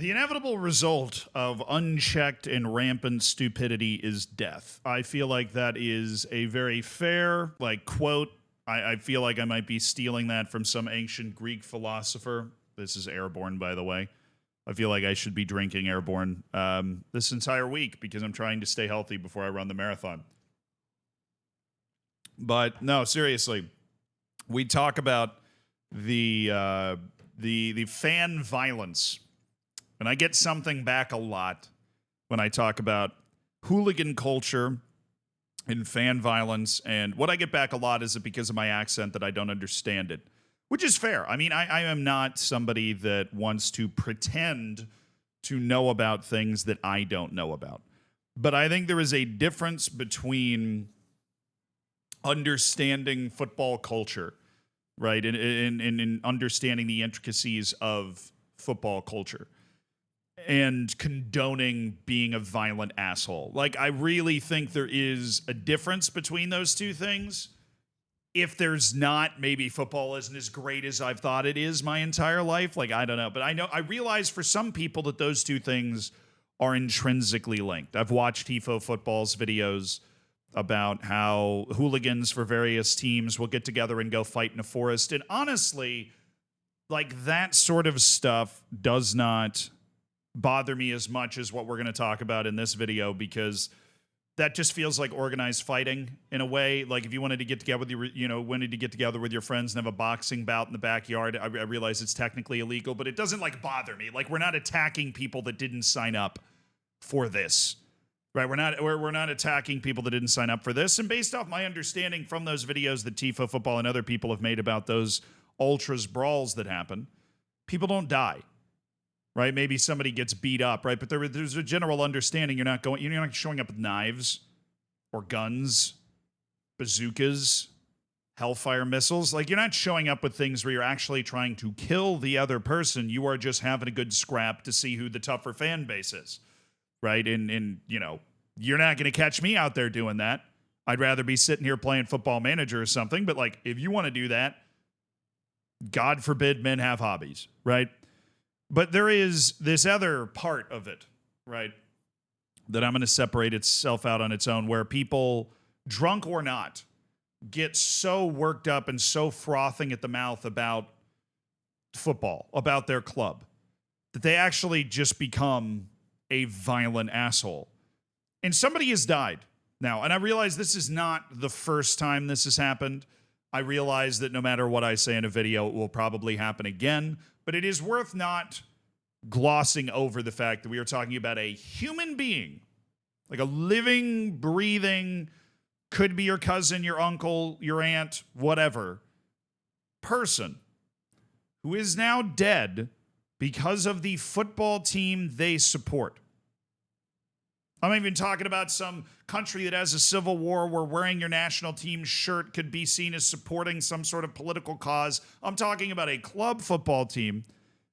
The inevitable result of unchecked and rampant stupidity is death. I feel like that is a very fair, quote. I feel like I might be stealing that from some ancient Greek philosopher. This is Airborne, by the way. I feel like I should be drinking Airborne this entire week because I'm trying to stay healthy before I run the marathon. But no, seriously, we talk about the fan violence. And I get something back a lot when I talk about hooligan culture and fan violence. And what I get back a lot is it because of my accent that I don't understand it, which is fair. I mean, I am not somebody that wants to pretend to know about things that I don't know about. But I think there is a difference between understanding football culture, right, and understanding the intricacies of football culture, and condoning being a violent asshole. Like, I really think there is a difference between those two things. If there's not, maybe football isn't as great as I've thought it is my entire life. Like, I don't know. But I realize for some people that those two things are intrinsically linked. I've watched Tifo Football's videos about how hooligans for various teams will get together and go fight in a forest. And honestly, like, that sort of stuff does not bother me as much as what we're going to talk about in this video, because that just feels like organized fighting in a way. Like, if you wanted to get together with your friends and have a boxing bout in the backyard, I realize it's technically illegal, but it doesn't like bother me. Like, we're not attacking people that didn't sign up for this, right? We're not attacking people that didn't sign up for this. And based off my understanding from those videos that Tifo Football and other people have made about those ultras brawls that happen, people don't die. Right? Maybe somebody gets beat up, right? But there's a general understanding you're not showing up with knives or guns, bazookas, hellfire missiles. Like, you're not showing up with things where you're actually trying to kill the other person. You are just having a good scrap to see who the tougher fan base is, right? And you're not going to catch me out there doing that. I'd rather be sitting here playing Football Manager or something. But, like, if you want to do that, God forbid men have hobbies, right? But there is this other part of it, right, that I'm going to separate itself out on its own, where people, drunk or not, get so worked up and so frothing at the mouth about football, about their club, that they actually just become a violent asshole. And somebody has died now. And I realize this is not the first time this has happened. I realize that no matter what I say in a video, it will probably happen again. But it is worth not glossing over the fact that we are talking about a human being, like a living, breathing, could be your cousin, your uncle, your aunt, whatever, person who is now dead because of the football team they support. I'm even talking about some country that has a civil war where wearing your national team shirt could be seen as supporting some sort of political cause. I'm talking about a club football team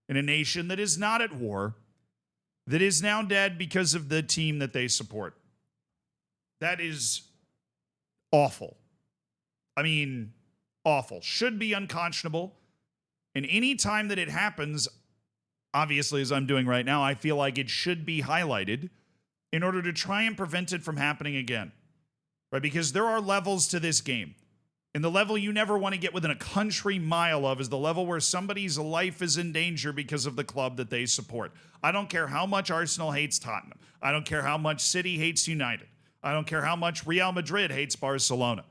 in a nation that is not at war, that is now dead because of the team that they support. That is awful. I mean, awful. Should be unconscionable. And any time that it happens, obviously, as I'm doing right now, I feel like it should be highlighted in order to try and prevent it from happening again, right? Because there are levels to this game. And the level you never want to get within a country mile of is the level where somebody's life is in danger because of the club that they support. I don't care how much Arsenal hates Tottenham. I don't care how much City hates United. I don't care how much Real Madrid hates Barcelona.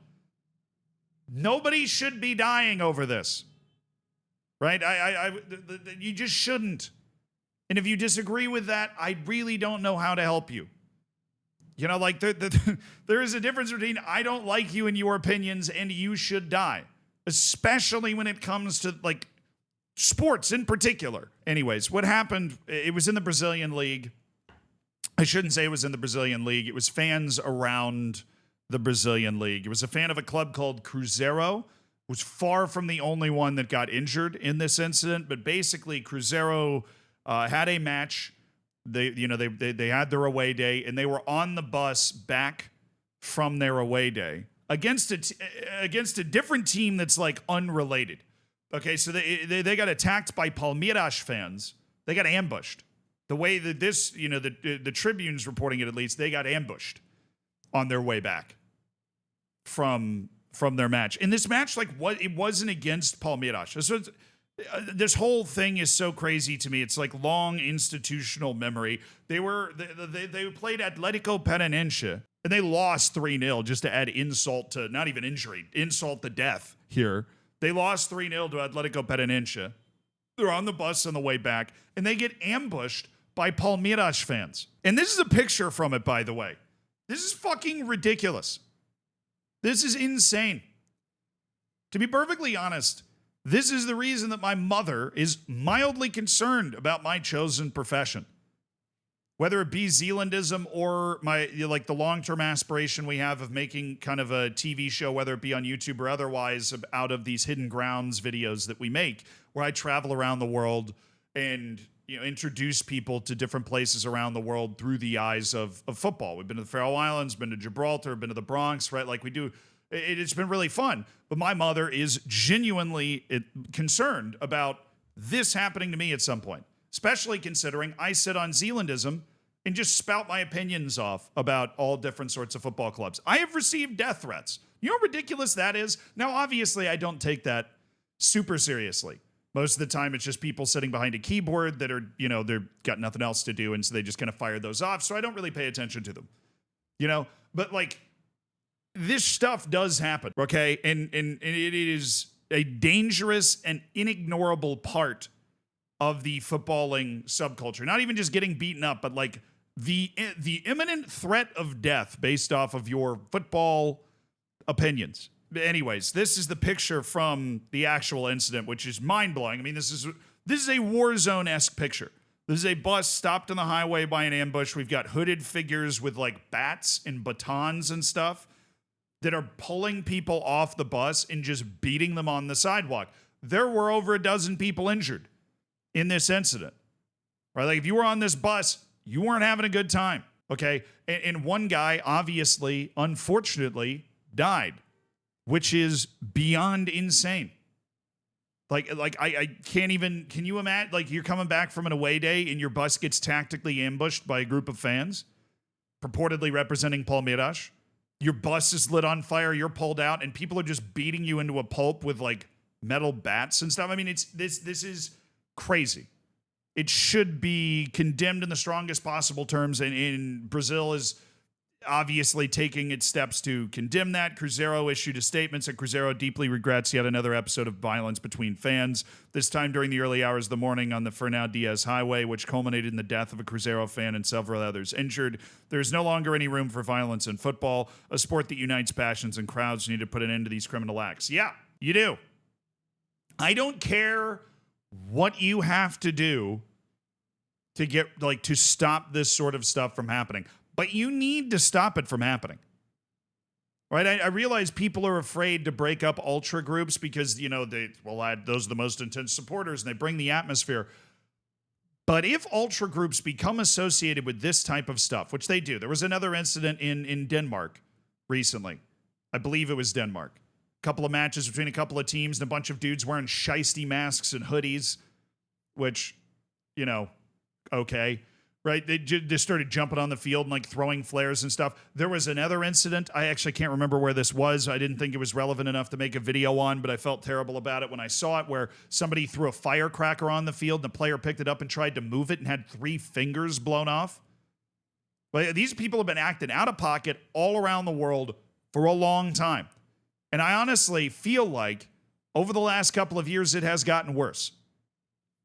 Nobody should be dying over this, right? You just shouldn't. And if you disagree with that, I really don't know how to help you. You know, like, there is a difference between I don't like you and your opinions and you should die, especially when it comes to, like, sports in particular. Anyways, what happened, it was in the Brazilian league. I shouldn't say it was in the Brazilian league. It was fans around the Brazilian league. It was a fan of a club called Cruzeiro. Was far from the only one that got injured in this incident, but basically Cruzeiro had a match. They had their away day, and they were on the bus back from their away day against a different team that's, like, unrelated. Okay, so they got attacked by Palmeiras fans. They got ambushed. The way that this, the Tribune's reporting it, at least, they got ambushed on their way back from their match. And this match, it wasn't against Palmeiras. This whole thing is so crazy to me. It's like long institutional memory. They played Atletico Paranaense, and they lost 3-0, just to add insult to, not even injury, insult to death here. They lost 3-0 to Atletico Paranaense. They're on the bus on the way back, and they get ambushed by Palmeiras fans. And this is a picture from it, by the way. This is fucking ridiculous. This is insane. To be perfectly honest, this is the reason that my mother is mildly concerned about my chosen profession. Whether it be Zealandism or the long-term aspiration we have of making kind of a TV show, whether it be on YouTube or otherwise, out of these hidden grounds videos that we make, where I travel around the world and introduce people to different places around the world through the eyes of football. We've been to the Faroe Islands, been to Gibraltar, been to the Bronx, right? Like we do. It's been really fun. But my mother is genuinely concerned about this happening to me at some point, especially considering I sit on Zealandism and just spout my opinions off about all different sorts of football clubs. I have received death threats. You know how ridiculous that is? Now, obviously, I don't take that super seriously. Most of the time, it's just people sitting behind a keyboard that are, they've got nothing else to do, and so they just kind of fire those off, so I don't really pay attention to them. But this stuff does happen, okay? And it is a dangerous and inignorable part of the footballing subculture. Not even just getting beaten up, but the imminent threat of death based off of your football opinions. Anyways, this is the picture from the actual incident, which is mind-blowing. I mean, this is a war zone-esque picture. This is a bus stopped on the highway by an ambush. We've got hooded figures with bats and batons and stuff that are pulling people off the bus and just beating them on the sidewalk. There were over a dozen people injured in this incident, right? If you were on this bus, you weren't having a good time, okay? And one guy, obviously, unfortunately, died, which is beyond insane. I can't even, can you imagine, you're coming back from an away day and your bus gets tactically ambushed by a group of fans, purportedly representing Palmeiras. Your bus is lit on fire, you're pulled out, and people are just beating you into a pulp with metal bats and stuff. I mean, this is crazy. It should be condemned in the strongest possible terms, and Brazil is obviously taking its steps to condemn that. Cruzeiro issued a statement that Cruzeiro deeply regrets yet another episode of violence between fans, this time during the early hours of the morning on the Fernão Dias Highway, which culminated in the death of a Cruzeiro fan and several others injured. There is no longer any room for violence in football, a sport that unites passions and crowds. You need to put an end to these criminal acts. Yeah, you do. I don't care what you have to do to get to stop this sort of stuff from happening. But you need to stop it from happening, right? I realize people are afraid to break up ultra groups because, those are the most intense supporters and they bring the atmosphere. But if ultra groups become associated with this type of stuff, which they do, there was another incident in Denmark recently. I believe it was Denmark. A couple of matches between a couple of teams and a bunch of dudes wearing shiesty masks and hoodies, which, okay. Right? They just started jumping on the field and throwing flares and stuff. There was another incident. I actually can't remember where this was. I didn't think it was relevant enough to make a video on, but I felt terrible about it when I saw it, where somebody threw a firecracker on the field and the player picked it up and tried to move it and had 3 fingers blown off. But these people have been acting out of pocket all around the world for a long time. And I honestly feel like over the last couple of years, it has gotten worse.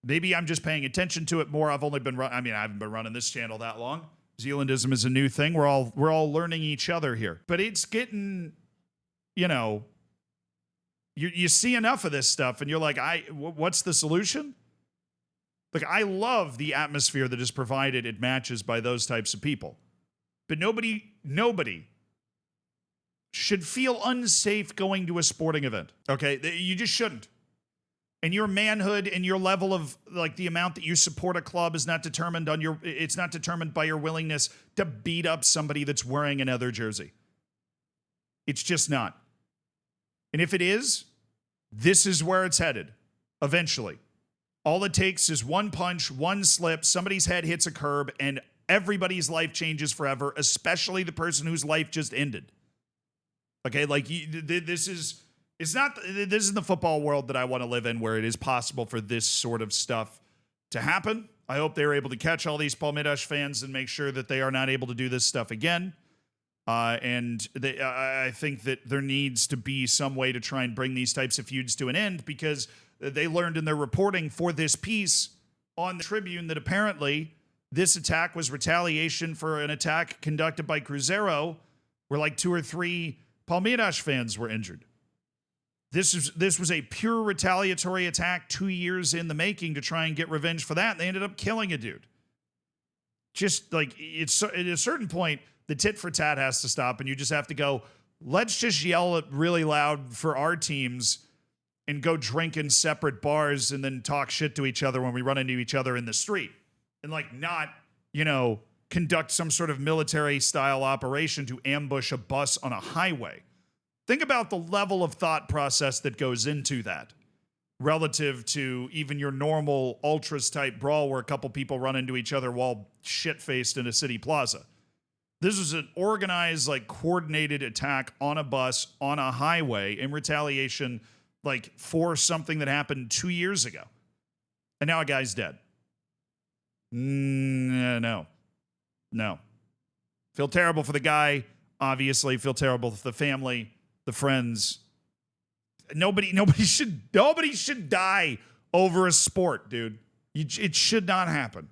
Maybe I'm just paying attention to it more. I haven't been running this channel that long. Zealandism is a new thing. We're all learning each other here. But it's getting, you see enough of this stuff and you're like, what's the solution? I love the atmosphere that is provided at matches by those types of people. But nobody should feel unsafe going to a sporting event. Okay? You just shouldn't. And your manhood and your level of the amount that you support a club is not determined it's not determined by your willingness to beat up somebody that's wearing another jersey. It's just not. And if it is, this is where it's headed eventually. All it takes is one punch, one slip, somebody's head hits a curb, and everybody's life changes forever, especially the person whose life just ended. Okay, like this is the football world that I want to live in, where it is possible for this sort of stuff to happen. I hope they were able to catch all these Palmeiras fans and make sure that they are not able to do this stuff again. I think that there needs to be some way to try and bring these types of feuds to an end, because they learned in their reporting for this piece on the Tribune that apparently this attack was retaliation for an attack conducted by Cruzeiro, where like 2 or 3 Palmeiras fans were injured. This was a pure retaliatory attack 2 years in the making to try and get revenge for that. And they ended up killing a dude. Just like, it's at a certain point, the tit for tat has to stop, and you just have to go, let's just yell it really loud for our teams and go drink in separate bars and then talk shit to each other when we run into each other in the street. And like not, conduct some sort of military style operation to ambush a bus on a highway. Think about the level of thought process that goes into that relative to even your normal ultras type brawl where a couple people run into each other while shit-faced in a city plaza. This was an organized, like, coordinated attack on a bus on a highway in retaliation, like, for something that happened 2 years ago. And now a guy's dead. No. Feel terrible for the guy, obviously. Feel terrible for the family, the friends. Nobody should die over a sport, dude. It should not happen.